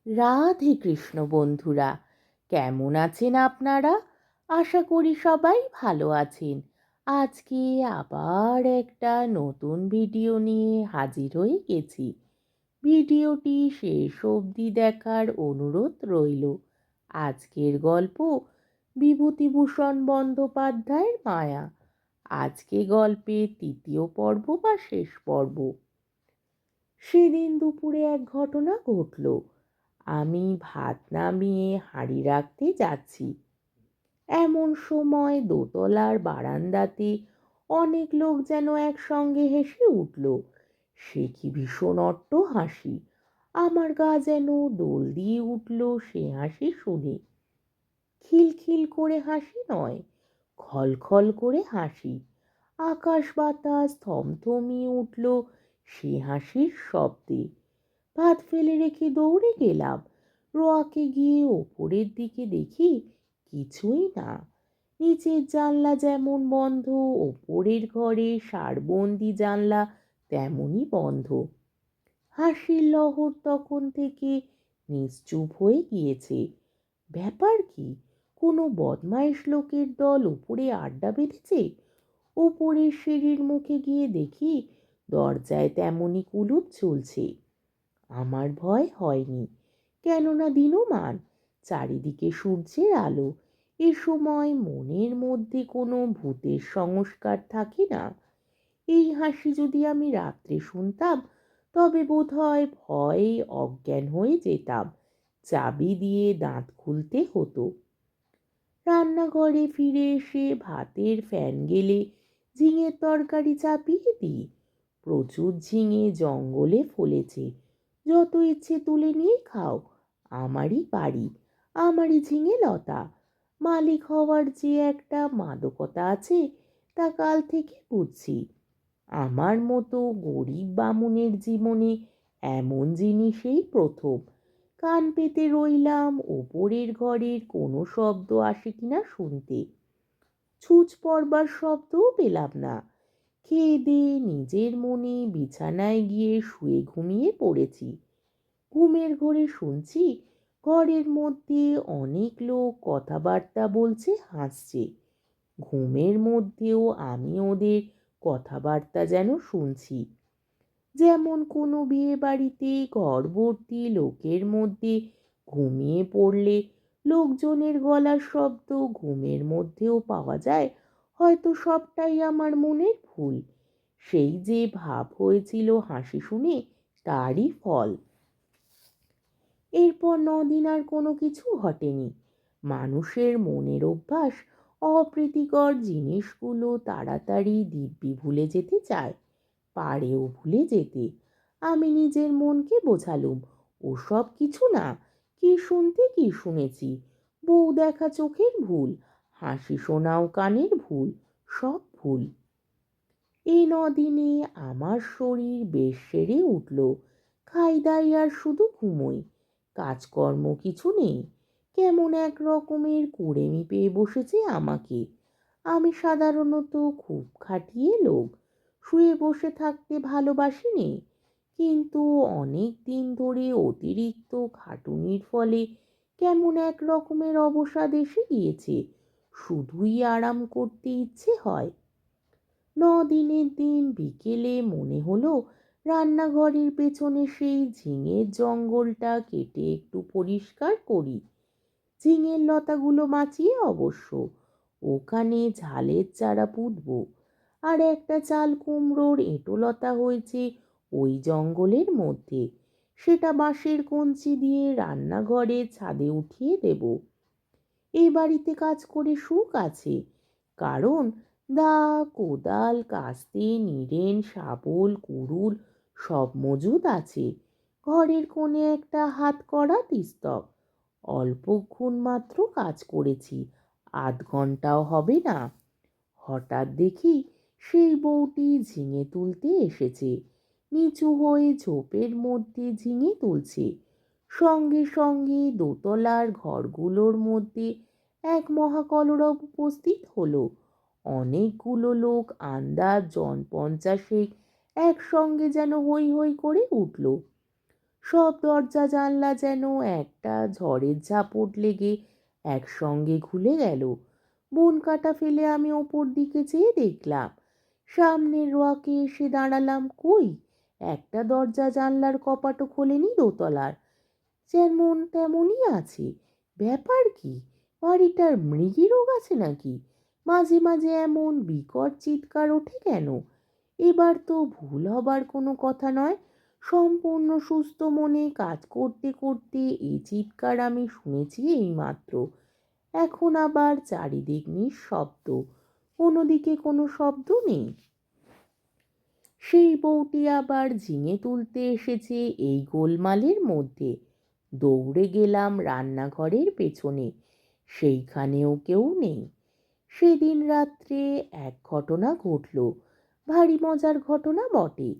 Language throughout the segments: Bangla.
রাধে কৃষ্ণ বন্ধুরা, কেমন আছেন আপনারা? আশা করি সবাই ভালো আছেন। আজকে আবার একটা নতুন ভিডিও নিয়ে হাজির হয়ে গেছি। ভিডিওটি শেষ অবধি দেখার অনুরোধ রইল। আজকের গল্প বিভূতিভূষণ বন্দ্যোপাধ্যায়ের মায়া। আজকে গল্পের তৃতীয় পর্ব বা শেষ পর্ব। সেদিন দুপুরে এক ঘটনা ঘটল। আমি ভাত নামিয়ে হাঁড়ি রাখতে যাচ্ছি, এমন সময় দোতলার বারান্দাতে অনেক লোক যেন একসঙ্গে হেসে উঠল। সে কি ভীষণ অট্ট হাসি! আমার গা যেন দোল দিয়ে উঠল সে হাসি শুনে। খিলখিল করে হাসি নয়, খলখল করে হাসি। আকাশ বাতাস থমথমিয়ে উঠল সে হাসির শব্দে। ভাত ফেলে রেখে দৌড়ে গেলাম। রোয়াকে গিয়ে ওপরের দিকে দেখি কিছুই না। নিচের জানলা যেমন বন্ধ, ওপরের ঘরে সারবন্দি জানলা তেমনই বন্ধ। হাসির লহর তখন থেকে নিশ্চুপ হয়ে গিয়েছে। ব্যাপার কি? কোনো বদমাইশ লোকের দল উপরে আড্ডা বেঁধেছে? উপরের সিঁড়ির মুখে গিয়ে দেখি দরজায় তেমনই কুলুপ ঝুলছে। আমার ভয় হয়নি, কেননা দিনমান, চারিদিকে সূর্যের আলো। এ সময় মনের মধ্যে কোনো ভূতের সংস্কার থাকে না। এই হাসি যদি আমি রাত্রে শুনতাম, তবে বোধহয় ভয়ে অজ্ঞান হয়ে যেতাম। চাবি দিয়ে দাঁত খুলতে হতো। রান্নাঘরে ফিরে এসে ভাতের ফ্যান গেলে ঝিঙের তরকারি চাপিয়ে দিই। প্রচুর ঝিঙে জঙ্গলে ফলেছে, যত ইচ্ছে তুলে নিয়ে খাও। আমারই বাড়ি, আমারই ঝিঙে লতা। মালিক হওয়ার যে একটা মাদকতা আছে, তা কাল থেকে বুঝছি। আমার মতো গরিব বামুনের জীবনে এমন জিনিসেই প্রথম। কান পেতে রইলাম ওপরের ঘরের কোনো শব্দ আসে কিনা শুনতে। ছুঁচ পড়বার শব্দও পেলাম না। খেয়ে দিয়ে নিজের মনে বিছানায় গিয়ে শুয়ে ঘুমিয়ে পড়েছি। ঘুমের ঘোরে শুনছি ঘরের মধ্যে অনেক লোক কথাবার্তা বলছে, হাসছে। ঘুমের মধ্যেও আমি ওদের কথাবার্তা যেন শুনছি। যেমন কোনো বিয়ে বাড়িতে ঘরভর্তি লোকের মধ্যে ঘুমিয়ে পড়লে লোকজনের গলার শব্দ ঘুমের মধ্যেও পাওয়া যায়, হয়তো সবটাই আমার মনের ভুল। সেই যে ভাব হয়েছিল হাসি শুনে, তারই ফল। এরপর 9 দিন আর কোনো কিছু ঘটেনি। মানুষের মনের অভ্যাস অপ্রীতিকর জিনিসগুলো তাড়াতাড়ি দিব্যি ভুলে যেতে চায়, পারেও ভুলে যেতে। আমি নিজের মনকে বোঝালুম, ওসব কিছু না। কি শুনতে কি শুনেছি, বউ দেখা চোখের ভুল, হাসি শোনাও কানের ভুল, সব ভুল। এই 9 দিনে আমার শরীর বেশ সেরে উঠল। খাই দাই আর শুধু ঘুমোই, কাজকর্ম কিছু নেই। কেমন এক রকমের কুড়েমি পেয়ে বসেছে আমাকে। আমি সাধারণত খুব খাটিয়ে লোক, শুয়ে বসে থাকতে ভালোবাসি নে। কিন্তু অনেক দিন ধরে অতিরিক্ত খাটুনির ফলে কেমন এক রকমের অবসাদ এসে গিয়েছে। শুধুই আরাম করতে ইচ্ছে হয়। 9 দিনের দিন বিকেলে মনে হলো রান্নাঘরের পেছনে সেই ঝিঙের জঙ্গলটা কেটে একটু পরিষ্কার করি। ঝিঙের লতাগুলো বাঁচিয়ে অবশ্য। ওখানে ঝালের চারা পুঁতব। আর একটা চাল কুমড়োর এঁটোলতা হয়েছে ওই জঙ্গলের মধ্যে, সেটা বাঁশের কঞ্চি দিয়ে রান্নাঘরের ছাদে উঠিয়ে দেব। এই বাড়িতে কাজ করে সুখ আছে, কারণ দা, কোদাল, কাস্তে, নিরেন, শাবল, কুড়ুল সব মজুদ আছে। ঘরের কোণে একটা হাত করা তিস্তক। অল্পক্ষণ মাত্র কাজ করেছি, আধ ঘন্টাও হবে না। হঠাৎ দেখি সেই বউটি ঝিঙে তুলতে এসেছে। নিচু হয়ে ঝোপের মধ্যে ঝিঙে তুলছে। সঙ্গে সঙ্গে দোতলার ঘরগুলোর মধ্যে এক মহাকলরব উপস্থিত হলো। অনেকগুলো লোক আন্দাজ জন 50 একসঙ্গে যেন হৈ হৈ করে উঠল। সব দরজা জানলা যেন একটা ঝড়ের ঝাপট লেগে একসঙ্গে খুলে গেল। বন কাটা ফেলে আমি ওপর দিকে চেয়ে দেখলাম, সামনের রোয়াকে এসে দাঁড়ালাম। কই, একটা দরজা জানলার কপাটও খোলেনি দোতলার, যেমন তেমনই আছে। ব্যাপার কি? বাড়িটার মৃগী রোগ আছে নাকি? মাঝে মাঝে এমন বিকট চিৎকার ওঠে কেন? এবার তো ভুল হবার কোনো কথা নয়। সম্পূর্ণ সুস্থ মনে কাজ করতে করতে এই চিৎকার আমি শুনেছি এইমাত্র। এখন আবার চারিদিক নিঃশব্দ, কোনো দিকে কোনো শব্দ নেই। সেই বউটি আবার ঝিঙে তুলতে এসেছে এই গোলমালের মধ্যে। দৌড়ে গেলাম রান্নাঘরের পেছনে, সেইখানেও কেউ নেই। সেদিন রাত্রে এক ঘটনা ঘটল, ভারী মজার ঘটনা বটে।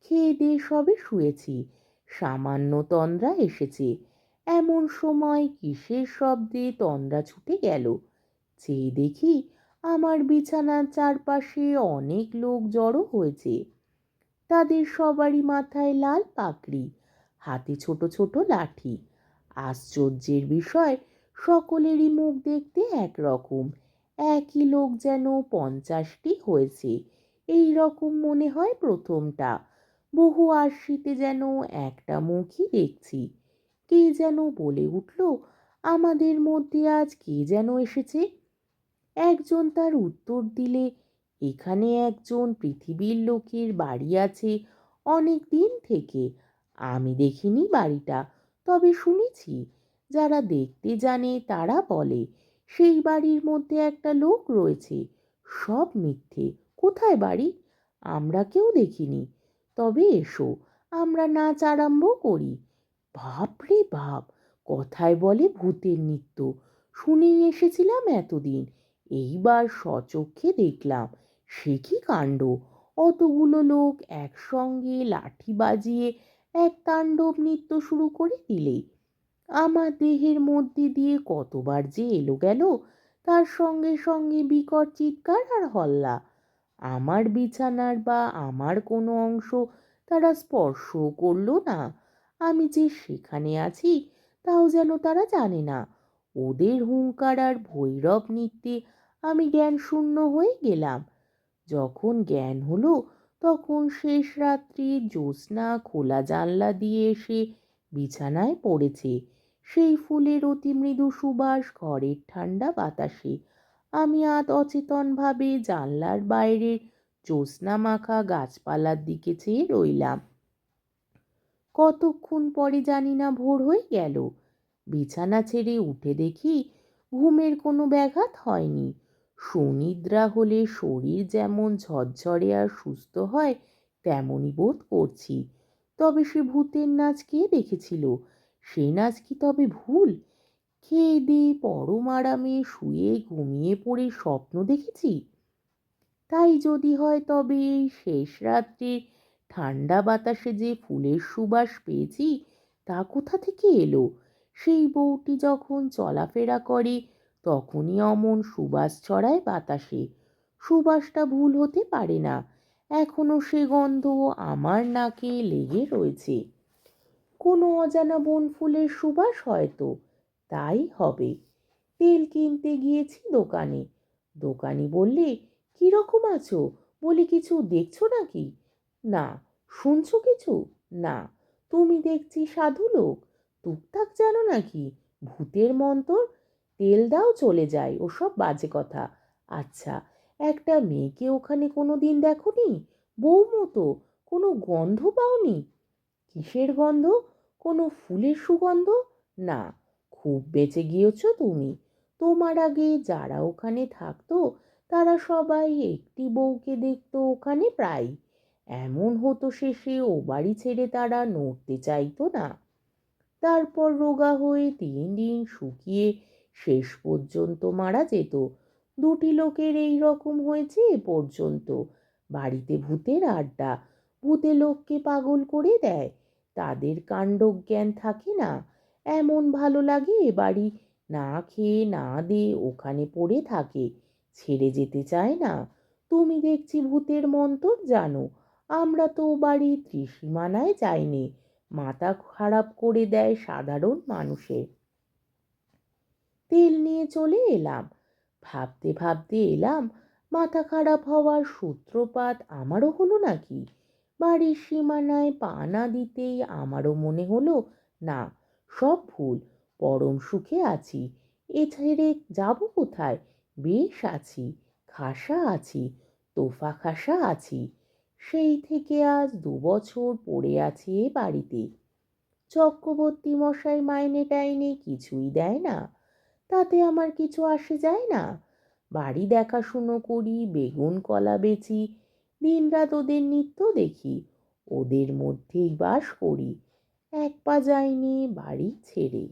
খেয়ে দিয়ে সবে শুয়েছি, সামান্য তন্দ্রা এসেছে। এমন সময় কিসের শব্দে তন্দ্রা ছুটে গেল। চেয়ে দেখি আমার বিছানার চারপাশে অনেক লোক জড়ো হয়েছে। তাদের সবারই মাথায় লাল পাগড়ি, হাতে ছোট ছোট লাঠি। আশ্চর্যের বিষয়, সকলেরই মুখ দেখতে একরকম। একই লোক যেন 50টি হয়েছে, এই রকম মনে হয় প্রথমটা। বহু আশিতে যেন একটা মুখই দেখছি। কে যেন বলে উঠল, আমাদের মধ্যে আজ কে যেন এসেছে। একজন তার উত্তর দিলে, এখানে একজন পৃথিবীর লোকের বাড়ি আছে অনেক দিন থেকে। আমি দেখিনি বাড়িটা, তবে শুনেছি। যারা দেখতে জানে তারা বলে সেই বাড়ির মধ্যে একটা লোক রয়েছে। সব মিথ্যে। কোথায় বাড়ি? আমরা কেউ দেখিনি। তবে এসো, আমরা নাচ আরম্ভ করি। বাপ রে বাপ, কথায় বলে ভূতের নৃত্য। শুনেই এসেছিলাম এতদিন, এইবার স্বচক্ষে দেখলাম। সে কি কাণ্ড! অতগুলো লোক একসঙ্গে লাঠি বাজিয়ে এক তাণ্ডব নৃত্য শুরু করে দিলে। আমার দেহের মধ্যে দিয়ে কতবার যে এলো গেল, তার সঙ্গে সঙ্গে বিকট চিৎকার আর হল্লা। আমার বিছানার বা আমার কোনো অংশ তারা স্পর্শও করল না। আমি যে সেখানে আছি তাও যেন তারা জানে না। ওদের হুঙ্কার আর ভৈরব নৃত্যে আমি জ্ঞান শূন্য হয়ে গেলাম। যখন জ্ঞান হলো, তখন শেষ রাত্রি জ্যোৎস্না খোলা জানলা দিয়ে এসে বিছানায় পড়েছে। সেই ফুলের অতি মৃদু সুবাস ঘরের ঠান্ডা বাতাসে। আমি আধ অচেতনভাবে জানলার বাইরের জ্যোৎস্না মাখা গাছপালার দিকে চেয়ে রইলাম। কতক্ষণ পরে জানি না ভোর হয়ে গেল। বিছানা ছেড়ে উঠে দেখি ঘুমের কোনো ব্যাঘাত হয়নি। সুনিদ্রা হলে শরীর যেমন ঝরঝরে আর সুস্থ হয়, তেমনই বোধ করছি। তবে সে ভূতের নাচ কে দেখেছিল? সে নাচ কি তবে ভুল? খেয়ে দিয়ে পরম আরামে শুয়ে ঘুমিয়ে পড়ে স্বপ্ন দেখেছি? তাই যদি হয়, তবে এই শেষ রাত্রে ঠান্ডা বাতাসে যে ফুলের সুবাস পেয়েছি, তা কোথা থেকে এলো? সেই বউটি যখন চলাফেরা করে, তখনই অমন সুবাস ছড়ায় বাতাসে। সুবাসটা ভুল হতে পারে না। এখনো সে গন্ধ আমার নাকে লেগে রয়েছে। কোনো অজানা বনফুলের সুবাস হয়তো। তাই হবে। তেল কিনতে গিয়েছি দোকানে। দোকানি বললে, কিরকম আছো? বলি, কিছু দেখছো নাকি? না। শুনছো কিছু? না। তুমি দেখছি সাধু লোক, টুকটাক জানো নাকি? ভূতের মন্তর। তেল দাও, চলে যায় ওসব বাজে কথা। আচ্ছা, একটা মেয়েকে ওখানে কোনো দিন দেখোনি? বউ মতো। কোনো গন্ধ পাওনি? কিসের গন্ধ? কোনো ফুলের সুগন্ধ? না। খুব বেঁচে গিয়েছো তুমি। তোমার আগে যারা ওখানে থাকতো, তারা সবাই একটি বউকে দেখতো ওখানে প্রায়। এমন হতো শেষে ও বাড়ি ছেড়ে তারা নড়তে চাইতো না। তারপর রোগা হয়ে দিন দিন শুকিয়ে শেষ পর্যন্ত মারা যেত। দুটি লোকের এই রকম হয়েছে এ পর্যন্ত। বাড়িতে ভূতের আড্ডা। ভূতে লোককে পাগল করে দেয়। তাদের কাণ্ডজ্ঞান থাকে না। এমন ভালো লাগে এ বাড়ি, না খেয়ে না দিয়ে ওখানে পড়ে থাকে, ছেড়ে যেতে চায় না। তুমি দেখছি ভূতের মন্তর জানো। আমরা তো ও বাড়ির ত্রিসীমানায় যাইনি, মাথা খারাপ করে দেয় সাধারণ মানুষের। তেল নিয়ে চলে এলাম, ভাবতে ভাবতে এলাম মাথা খারাপ হওয়ার সূত্রপাত আমারও হলো নাকি। বাড়ির সীমানায় পা না দিতেই আমারও মনে হলো, না, সব ভুল, পরম সুখে আছি, এ ছেড়ে যাব কোথায়? বেশ আছি, খাসা আছি, তোফা খাসা আছি। সেই থেকে আজ 2 বছর পড়ে আছি এ বাড়িতে। চক্রবর্তী মশাই মাইনে টাইনে কিছুই দেয় না, তাতে আমার কিছু আসে যায় না। বাড়ি দেখাশুনো করি, বেগুন কলা বেচি, দিনরাত ওদের নিত্য দেখি, ওদের মধ্যেই বাস করি, এক পা যাইনি বাড়ি ছেড়ে।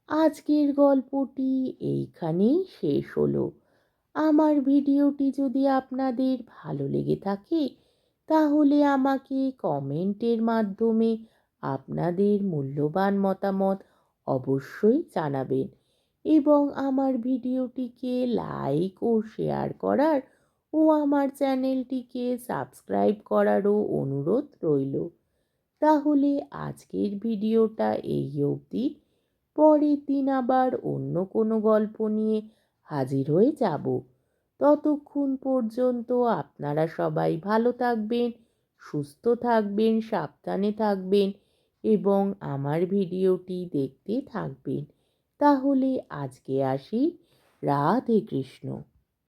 আজকের গল্পটি এইখানেই শেষ হলো। আমার ভিডিওটি যদি আপনাদের ভালো লেগে থাকে তাহলে আমাকে কমেন্টের মাধ্যমে আপনাদের মূল্যবান মতামত অবশ্যই জানাবেন এবং আমার ভিডিওটিকে লাইক ও শেয়ার করার ও আমার চ্যানেলটিকে সাবস্ক্রাইব করারও অনুরোধ রইল। তাহলে আজকের ভিডিওটা এই অবধি। পরের দিন আবার অন্য কোনো গল্প নিয়ে হাজির হয়ে যাব। ততক্ষণ পর্যন্ত আপনারা সবাই ভালো থাকবেন, সুস্থ থাকবেন, সাবধানে থাকবেন এবং আমার ভিডিওটি দেখতে থাকবেন। তাহলে আজকে আসি। রাধে কৃষ্ণ।